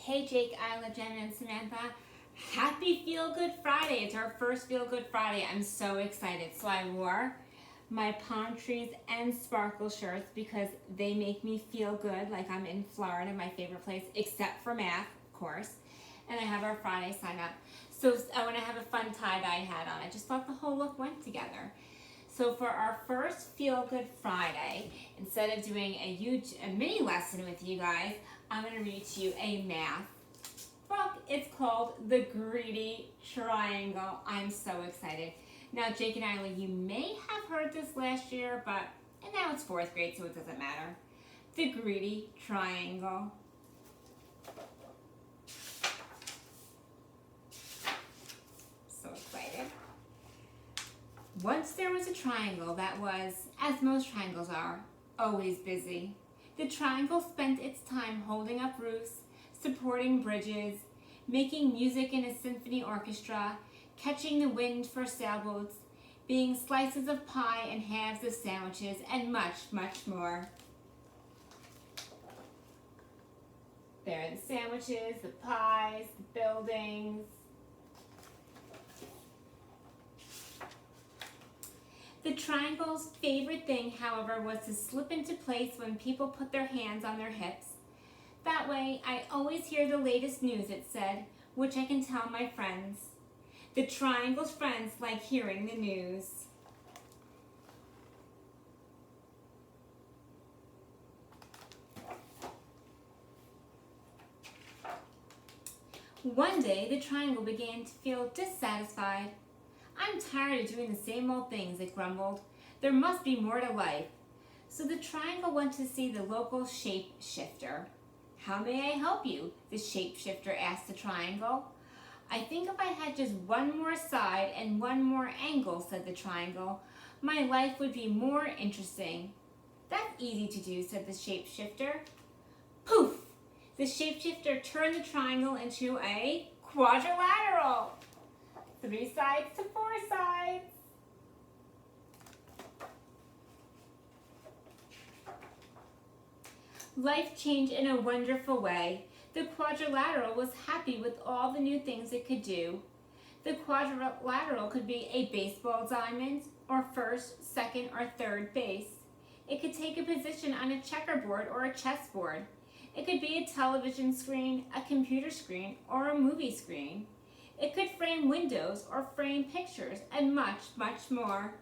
Hey Jake, Isla, Jen, and Samantha. Happy Feel Good Friday. It's our first Feel Good Friday. I'm so excited. So I wore my palm trees and sparkle shirts because they make me feel good, like I'm in Florida, my favorite place, except for math, of course. And I have our Friday sign up. So I want to have a fun tie-dye hat on. I just thought the whole look went together. So for our first Feel Good Friday, instead of doing a mini lesson with you guys, I'm going to read to you a math book. It's called The Greedy Triangle. I'm so excited. Now, Jake and Isla, you may have heard this last year, and now it's 4th grade, so it doesn't matter. The Greedy Triangle. So excited. Once there was a triangle that was, as most triangles are, always busy. The triangle spent its time holding up roofs, supporting bridges, making music in a symphony orchestra, catching the wind for sailboats, being slices of pie and halves of sandwiches, and much, much more. There are the sandwiches, the pies, the buildings. The triangle's favorite thing, however, was to slip into place when people put their hands on their hips. That way, I always hear the latest news, it said, which I can tell my friends. The triangle's friends like hearing the news. One day, the triangle began to feel dissatisfied. I'm tired of doing the same old things, it grumbled. There must be more to life. So the triangle went to see the local shape-shifter. How may I help you? The shape-shifter asked the triangle. I think if I had just one more side and one more angle, said the triangle, my life would be more interesting. That's easy to do, said the shape-shifter. Poof! The shape-shifter turned the triangle into a quadrilateral. 3 sides to 4 sides. Life changed in a wonderful way. The quadrilateral was happy with all the new things it could do. The quadrilateral could be a baseball diamond, or first, second, or third base. It could take a position on a checkerboard or a chessboard. It could be a television screen, a computer screen, or a movie screen. It could frame windows or frame pictures and much, much more.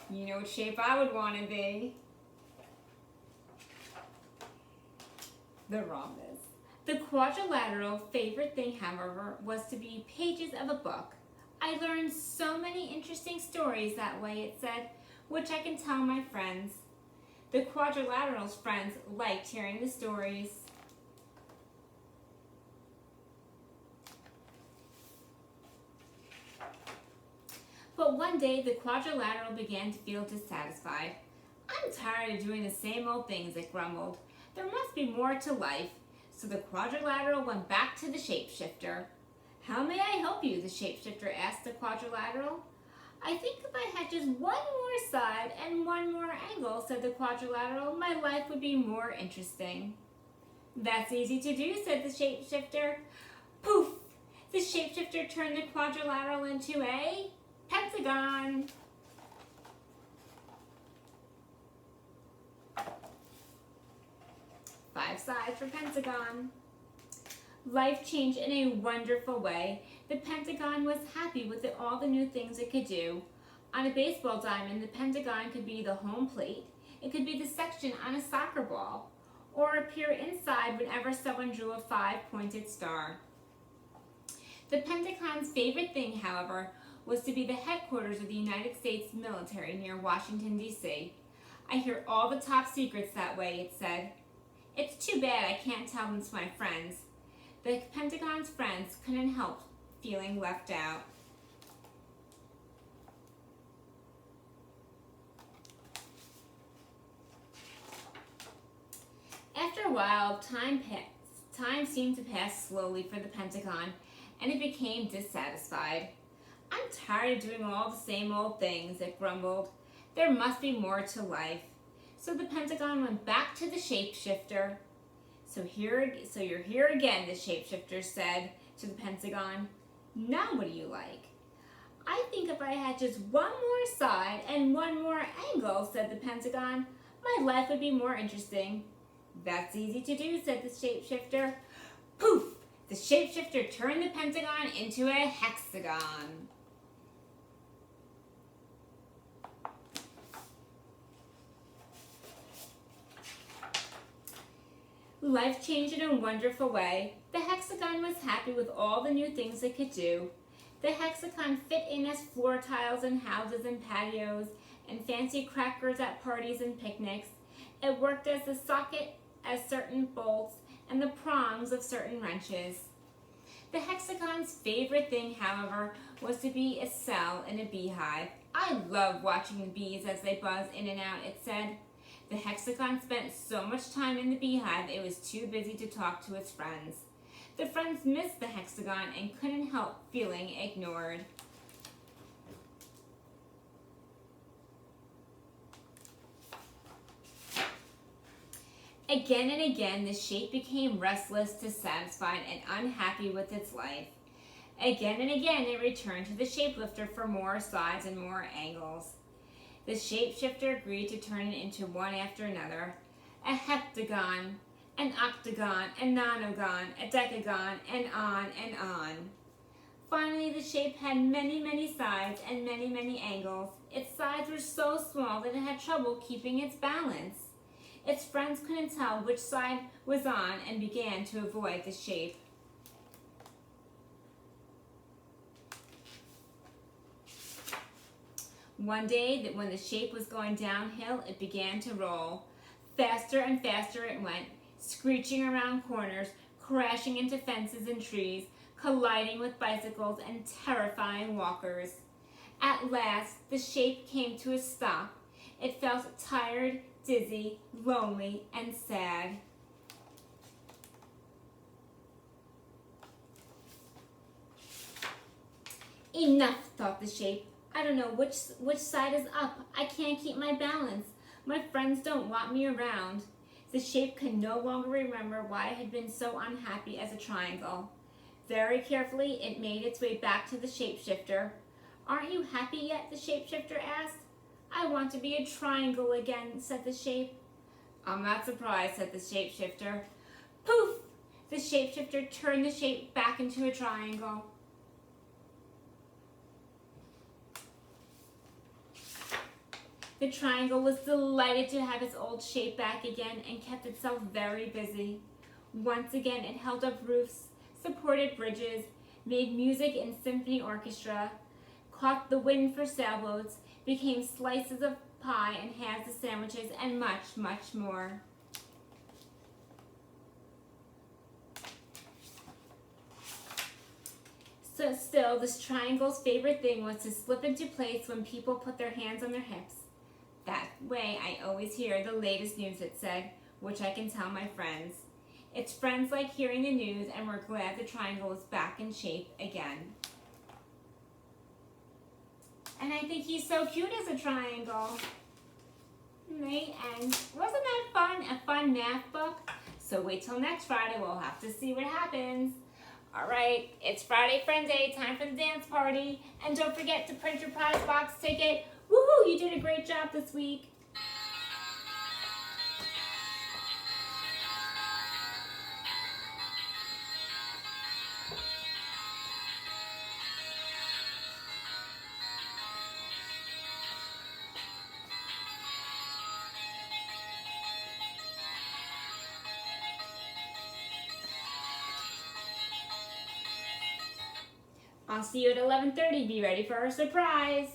You know what shape I would want to be? The rhombus. The quadrilateral favorite thing, however, was to be pages of a book. I learned so many interesting stories that way, it said, which I can tell my friends. The quadrilateral's friends liked hearing the stories. But one day, the quadrilateral began to feel dissatisfied. I'm tired of doing the same old things, it grumbled. There must be more to life. So the quadrilateral went back to the shapeshifter. How may I help you? The shapeshifter asked the quadrilateral. I think if I had just one more side and one more angle, said the quadrilateral, my life would be more interesting. That's easy to do, said the shapeshifter. Poof! The shapeshifter turned the quadrilateral into a pentagon. Five sides for pentagon. Life changed in a wonderful way. The pentagon was happy with all the new things it could do. On a baseball diamond, the pentagon could be the home plate. It could be the section on a soccer ball, or appear inside whenever someone drew a 5-pointed star. The pentagon's favorite thing, however, was to be the headquarters of the United States military near Washington, D.C. I hear all the top secrets that way, it said. It's too bad I can't tell them to my friends. The Pentagon's friends couldn't help feeling left out. After a while, time seemed to pass slowly for the Pentagon, and it became dissatisfied. I'm tired of doing all the same old things, it grumbled. There must be more to life. So the pentagon went back to the shapeshifter. So you're here again, the shapeshifter said to the pentagon. Now what do you like? I think if I had just one more side and one more angle, said the pentagon, my life would be more interesting. That's easy to do, said the shapeshifter. Poof! The shapeshifter turned the pentagon into a hexagon. Life changed in a wonderful way. The hexagon was happy with all the new things it could do. The hexagon fit in as floor tiles in houses and patios, and fancy crackers at parties and picnics. It worked as the socket as certain bolts and the prongs of certain wrenches. The hexagon's favorite thing, however, was to be a cell in a beehive. I love watching the bees as they buzz in and out, it said. The hexagon spent so much time in the beehive it was too busy to talk to its friends. The friends missed the hexagon and couldn't help feeling ignored. Again and again, the shape became restless, dissatisfied, and unhappy with its life. Again and again, it returned to the shapelifter for more sides and more angles. The shapeshifter agreed to turn it into one after another. A heptagon, an octagon, a nonagon, a decagon, and on and on. Finally, the shape had many, many sides and many, many angles. Its sides were so small that it had trouble keeping its balance. Its friends couldn't tell which side was on and began to avoid the shape. One day, when the shape was going downhill, it began to roll. Faster and faster it went, screeching around corners, crashing into fences and trees, colliding with bicycles and terrifying walkers. At last, the shape came to a stop. It felt tired, dizzy, lonely, and sad. Enough, thought the shape. I don't know which side is up. I can't keep my balance. My friends don't want me around. The shape could no longer remember why it had been so unhappy as a triangle. Very carefully, it made its way back to the shapeshifter. Aren't you happy yet? The shapeshifter asked. I want to be a triangle again, said the shape. I'm not surprised, said the shapeshifter. Poof! The shapeshifter turned the shape back into a triangle. The triangle was delighted to have its old shape back again and kept itself very busy. Once again, it held up roofs, supported bridges, made music in symphony orchestra, caught the wind for sailboats, became slices of pie and halves of sandwiches, and much, much more. So still, this triangle's favorite thing was to slip into place when people put their hands on their hips. That way, I always hear the latest news, it said, which I can tell my friends. Its friends like hearing the news and were glad the triangle was back in shape again. And I think he's so cute as a triangle. Right? And wasn't that fun? A fun math book? So wait till next Friday. We'll have to see what happens. All right, it's Friday Friend Day. Time for the dance party. And don't forget to print your prize box ticket. Woohoo! You did a great job this week. I'll see you at 11:30. Be ready for our surprise.